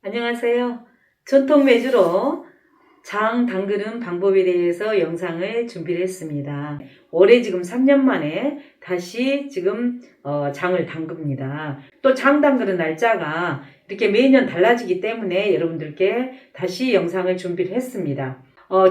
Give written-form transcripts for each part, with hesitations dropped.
안녕하세요. 전통 매주로 장 담그는 방법에 대해서 영상을 준비를 했습니다. 올해 지금 3년 만에 다시 지금 장을 담급니다. 또 장 담그는 날짜가 이렇게 매년 달라지기 때문에 여러분들께 다시 영상을 준비를 했습니다.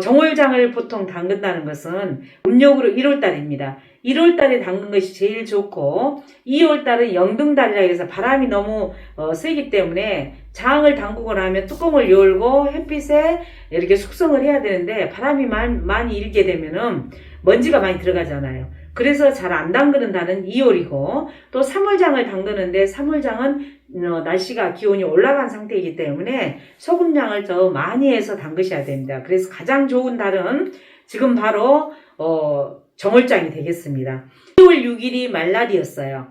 정월장을 보통 담근다는 것은 음력으로 1월달입니다. 1월달에 담근 것이 제일 좋고 2월달은 영등달이라 해서 바람이 너무 세기 때문에 장을 담그고 나면 뚜껑을 열고 햇빛에 이렇게 숙성을 해야 되는데 바람이 많이 일게 되면은 먼지가 많이 들어가잖아요. 그래서 잘 안 담그는 달은 2월이고 또 3월장을 담그는데 3월장은 날씨가 기온이 올라간 상태이기 때문에 소금량을 더 많이 해서 담그셔야 됩니다. 그래서 가장 좋은 달은 지금 바로 정월장이 되겠습니다. 2월 6일이 말날이었어요.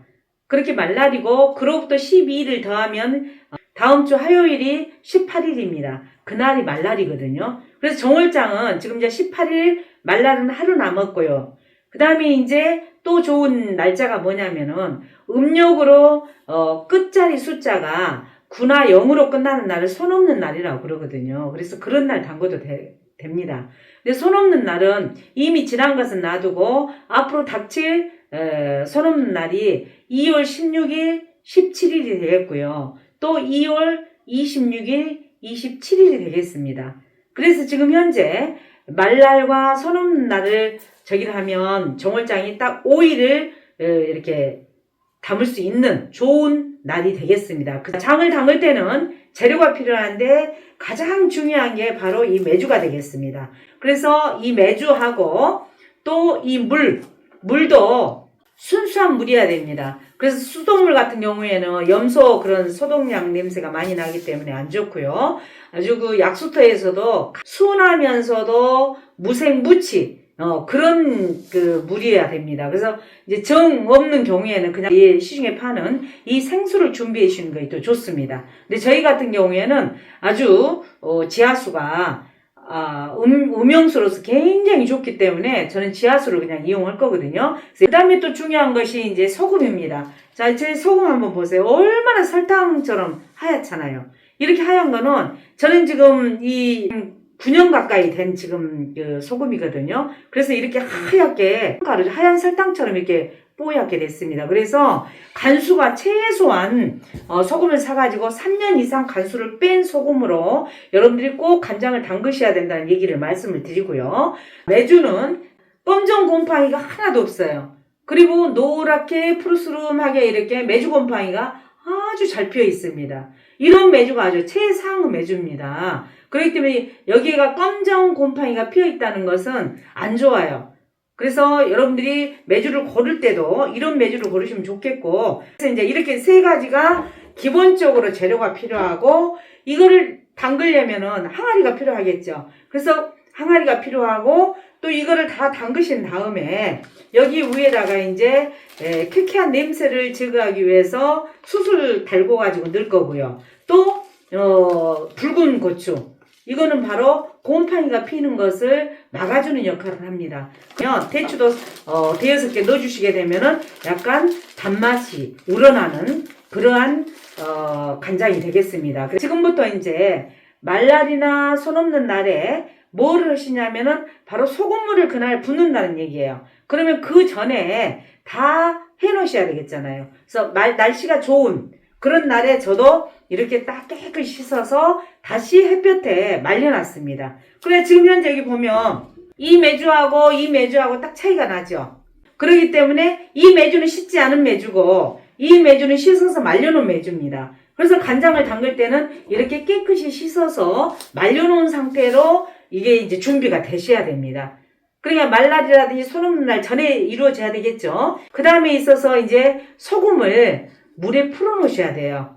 그렇게 말날이고 그로부터 12일을 더하면 다음 주 화요일이 18일입니다. 그날이 말날이거든요. 그래서 정월장은 지금 이제 18일 말날은 하루 남았고요. 그 다음에 이제 또 좋은 날짜가 뭐냐면은 음력으로 끝자리 숫자가 9나 0으로 끝나는 날을 손 없는 날이라고 그러거든요. 그래서 그런 날 담궈도 됩니다. 근데 손 없는 날은 이미 지난 것은 놔두고 앞으로 닥칠 손 없는 날이 2월 16일, 17일이 되겠고요. 또 2월 26일, 27일이 되겠습니다. 그래서 지금 현재 말날과 손 없는 날을 저기를 하면 정월장이 딱 5일을 이렇게 담을 수 있는 좋은 날이 되겠습니다. 장을 담을 때는 재료가 필요한데 가장 중요한 게 바로 이 메주가 되겠습니다. 그래서 이 메주하고 또 이 물도 순수한 물이어야 됩니다. 그래서 수돗물 같은 경우에는 염소 그런 소독약 냄새가 많이 나기 때문에 안 좋고요. 아주 그 약수터에서도 순하면서도 무색무치 그런 그 물이어야 됩니다. 그래서 이제 정 없는 경우에는 그냥 시중에 파는 이 생수를 준비해 주시는 것이 또 좋습니다. 근데 저희 같은 경우에는 아주 지하수가 음용수로서 굉장히 좋기 때문에 저는 지하수를 그냥 이용할 거거든요. 그 다음에 또 중요한 것이 이제 소금입니다. 자, 제 소금 한번 보세요. 얼마나 설탕처럼 하얗잖아요. 이렇게 하얀 거는 저는 지금 이 9년 가까이 된 지금 그 소금이거든요. 그래서 이렇게 하얗게 하얀 설탕처럼 이렇게 뽀얗게 됐습니다. 그래서 간수가 최소한 소금을 사가지고 3년 이상 간수를 뺀 소금으로 여러분들이 꼭 간장을 담그셔야 된다는 얘기를 말씀을 드리고요. 메주는 검정 곰팡이가 하나도 없어요. 그리고 노랗게 푸르스름하게 이렇게 메주 곰팡이가 아주 잘 피어 있습니다. 이런 메주가 아주 최상의 메주입니다. 그렇기 때문에 여기가 검정 곰팡이가 피어 있다는 것은 안 좋아요. 그래서 여러분들이 메주를 고를 때도 이런 메주를 고르시면 좋겠고, 그래서 이제 이렇게 세 가지가 기본적으로 재료가 필요하고, 이거를 담그려면은 항아리가 필요하겠죠. 그래서 항아리가 필요하고, 또 이거를 다 담그신 다음에 여기 위에다가 이제 쾌쾌한 냄새를 제거하기 위해서 숯을 달궈 가지고 넣을 거고요. 또 붉은 고추, 이거는 바로 곰팡이가 피는 것을 막아주는 역할을 합니다. 대추도 대여섯 개 넣어주시게 되면은 약간 단맛이 우러나는 그러한 간장이 되겠습니다. 지금부터 이제 말날이나 손 없는 날에 뭐를 하시냐면은 바로 소금물을 그날 붓는다는 얘기예요. 그러면 그 전에 다 해놓으셔야 되겠잖아요. 그래서 날씨가 좋은 그런 날에 저도 이렇게 딱 깨끗이 씻어서 다시 햇볕에 말려놨습니다. 그래 지금 현재 여기 보면 이 메주하고 딱 차이가 나죠. 그렇기 때문에 이 메주는 씻지 않은 메주고 이 메주는 씻어서 말려놓은 메주입니다. 그래서 간장을 담글 때는 이렇게 깨끗이 씻어서 말려놓은 상태로 이게 이제 준비가 되셔야 됩니다. 그러니까 말날이라든지 손 없는 날 전에 이루어져야 되겠죠. 그 다음에 있어서 이제 소금을 물에 풀어 놓으셔야 돼요.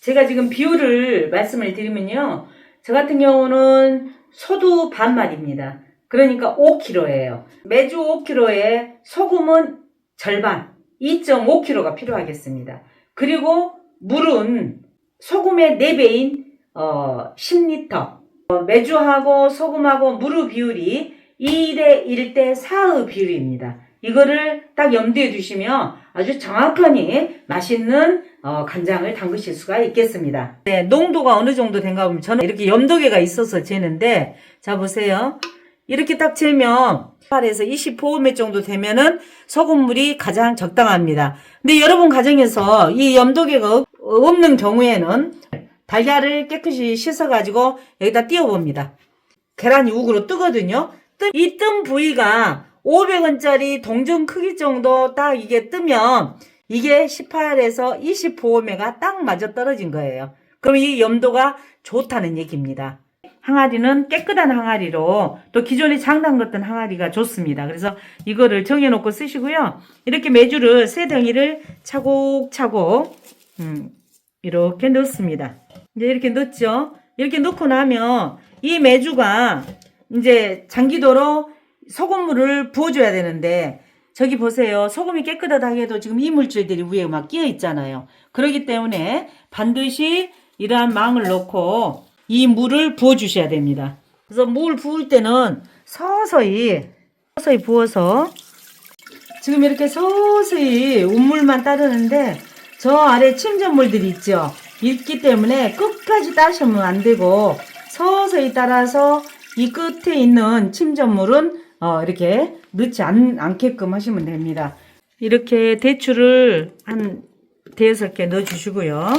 제가 지금 비율을 말씀을 드리면요. 저 같은 경우는 소두 반말입니다. 그러니까 5kg예요. 메주 5kg에 소금은 절반, 2.5kg가 필요하겠습니다. 그리고 물은 소금의 4배인 10리터. 메주하고 소금하고 물의 비율이 2대 1대 4의 비율입니다. 이거를 딱 염두에 두시면 아주 정확하니 맛있는 간장을 담그실 수가 있겠습니다. 네, 농도가 어느 정도 된가 보면 저는 이렇게 염도계가 있어서 재는데, 자 보세요. 이렇게 딱 재면 18에서 25매 정도 되면은 소금물이 가장 적당합니다. 근데 여러분 가정에서 이 염도계가 없는 경우에는 달걀을 깨끗이 씻어가지고 여기다 띄워봅니다. 계란이 우그로 뜨거든요. 이 뜬 부위가 500원짜리 동전 크기 정도 딱 이게 뜨면 이게 18에서 25매가 딱 맞아 떨어진 거예요. 그럼 이 염도가 좋다는 얘기입니다. 항아리는 깨끗한 항아리로, 또 기존에 장 담갔던 항아리가 좋습니다. 그래서 이거를 정해놓고 쓰시고요. 이렇게 메주를 세 덩이를 차곡차곡 이렇게 넣습니다. 이제 이렇게 넣었죠. 이렇게 넣고 나면 이 메주가 이제 장기도록 소금물을 부어줘야 되는데, 저기 보세요. 소금이 깨끗하게 해도 지금 이물질들이 위에 막 끼어 있잖아요. 그렇기 때문에 반드시 이러한 망을 넣고 이 물을 부어주셔야 됩니다. 그래서 물 부을 때는 서서히 부어서, 지금 이렇게 서서히 운물만 따르는데 저 아래 침전물들이 있기 때문에 끝까지 따시면 안 되고 서서히 따라서 이 끝에 있는 침전물은 이렇게 넣지 않게끔 하시면 됩니다. 이렇게 대추를 한 대여섯 개 넣어주시고요.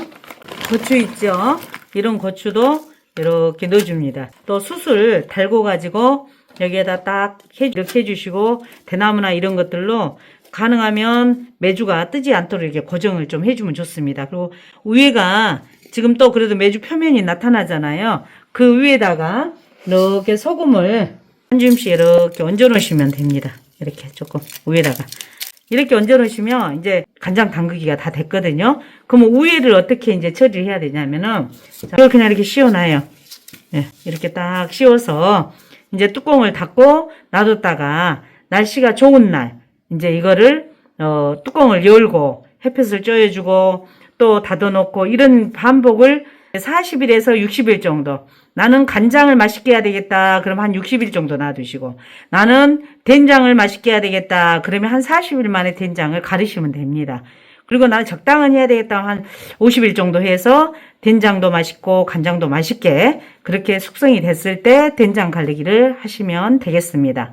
고추 있죠? 이런 고추도 이렇게 넣어줍니다. 또 숯을 달고 가지고 여기에다 딱 이렇게 해주시고, 대나무나 이런 것들로 가능하면 메주가 뜨지 않도록 이렇게 고정을 좀 해주면 좋습니다. 그리고 위에가 지금 또 그래도 메주 표면이 나타나잖아요. 그 위에다가 이렇게 소금을 한 줌씩 이렇게 얹어 놓으시면 됩니다. 이렇게 조금 위에다가 이렇게 얹어 놓으시면 이제 간장 담그기가 다 됐거든요. 그럼 위에를 어떻게 이제 처리를 해야 되냐면은, 이걸 그냥 이렇게 씌워놔요. 네, 이렇게 딱 씌워서 이제 뚜껑을 닫고 놔뒀다가 날씨가 좋은 날 이제 이거를 뚜껑을 열고 햇볕을 쬐어주고 또 닫아놓고, 이런 반복을 40일에서 60일 정도. 나는 간장을 맛있게 해야 되겠다. 그럼 한 60일 정도 놔두시고, 나는 된장을 맛있게 해야 되겠다. 그러면 한 40일 만에 된장을 가르시면 됩니다. 그리고 나는 적당히 해야 되겠다. 한 50일 정도 해서 된장도 맛있고 간장도 맛있게 그렇게 숙성이 됐을 때 된장 갈리기를 하시면 되겠습니다.